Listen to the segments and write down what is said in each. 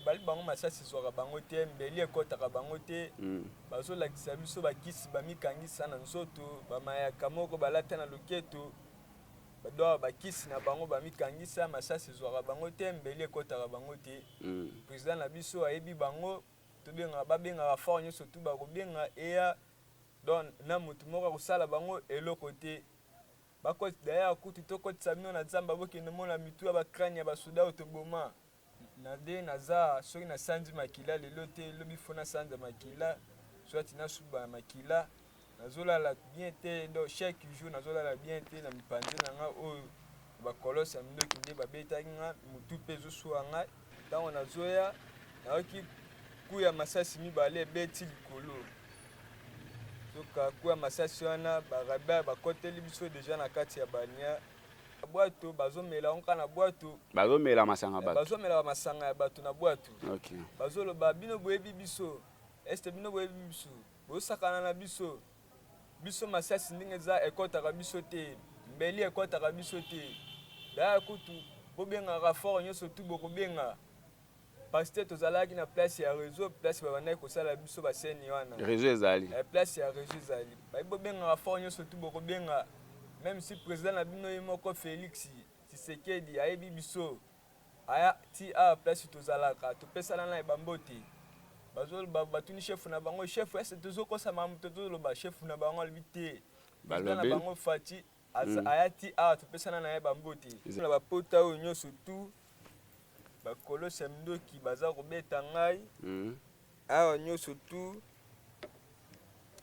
bali bango masasi zwaka bango te mbeli ekotaka bango te bazolakisa biso bakisi bamikangisa na nzoto bamayaka moko balata na loketo badoa bakisi na bango bamikangisa masasi zwaka bango te mbeli ekotaka bango te président na biso ayebi bango tobenga babengaka fort nyonso tu bakobenga eya don na motu moko akosala bango eloko te bakoti daya kutu tokotisa bino na nzambe bokende mona mitu ya bakrani ya basoda otoboma na de naza soki na sanzi makila lelo te lobi fona sanza makila soit na suba makila nazolala bien te donc chaque jour nazolala bien te na mipanze na nga oyo bakolosa mindoki nde babetaki nga mutu mpe ezosua nga ntango nazoya nayoki kuya masasi mibale ebeti likolo soka kuya masasi wana barabe bakoteli biso deja na kati ya bania bwato bazomela onka na bwato bazomela masanga bato bazomela masanga ya bato na bwato okay bazoloba bino boyebi biso este bino boyebi biso bosakana na biso biso masasi ndenge eza ekotaka biso te mbeli ekotaka biso te daya kutu bobengaka fort nyonso tu bokobenga parce que tozalaki na place ya réseau place babandaki kosala biso baseni wana réseau ezali place ya réseau ezali bayi bobengaka fort nyonso tu bokobenga même si président na bino ye moko Félix Tshisekedi ayebi biso aya ti a place tozalaka topesana na ebambote bazoloba batuni chef na bango chef ese tozokosama moto tozoloba chef na bango alobi te président na bango Fati aya ti a topesana na ebambote na bapota oyo nyonso tu bakolosa mindoki baza kobeta ngai awa nyonso tu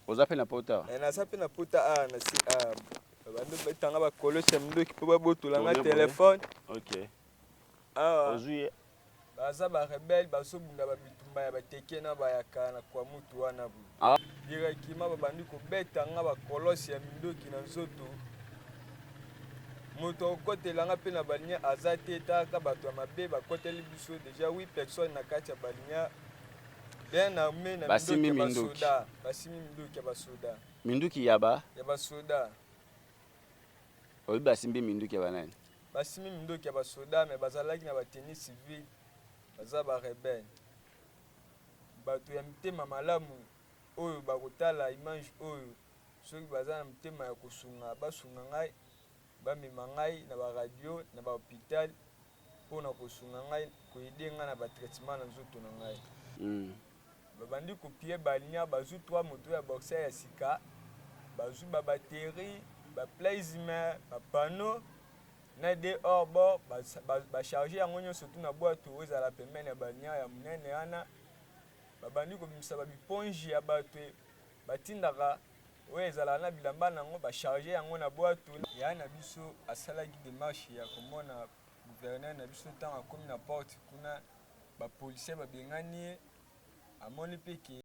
oza pe na pota naza pe na pota awa na si awa bando betanga bakolosa mindoki mpo babotola nga telefone okay awa ozuye baza barebele bazobunda babitumba ya bateke na bayaka na kwa mutu wana bu direkima babandi kobeta nga bakolosi ya mindoki na nzoto moto akotelanga mpe na balinia aza te taka bato ya mabe bakoteli biso deja 8 personnes na kati ya balinia bien armé na mindoki ya basoda basimi mindoki ya basoda minduki ya basoda oyi basimbi minduki ya banani basimi mindoki ya basoda me bazalaki na bateni civile baza barebele bato ya mitema malamu oyo bakotala image oyo soki baza na mitema ya kosunga basunga ngai bamema ngai na baradio na bahôpital mpona kosunga ngai koyede ngai na batraitement na nzoto na ngai babandi kopie balinia bazwi 3 moto ya boxer ya sika bazwi babateri baplasme bapano na de or bo bacharge yango nyonso tu na bwato oyo ezala pembeni ya balinia ya monene wana babandi kobimisa babiponge ya bato batindaka oyo ezalaka na bilamba nango bacharge yango na bwato ya na biso asalaki démarche ya komona gouverneur na biso ntango akomi na porte kuna bapolisier babengani ye amoni mpe ke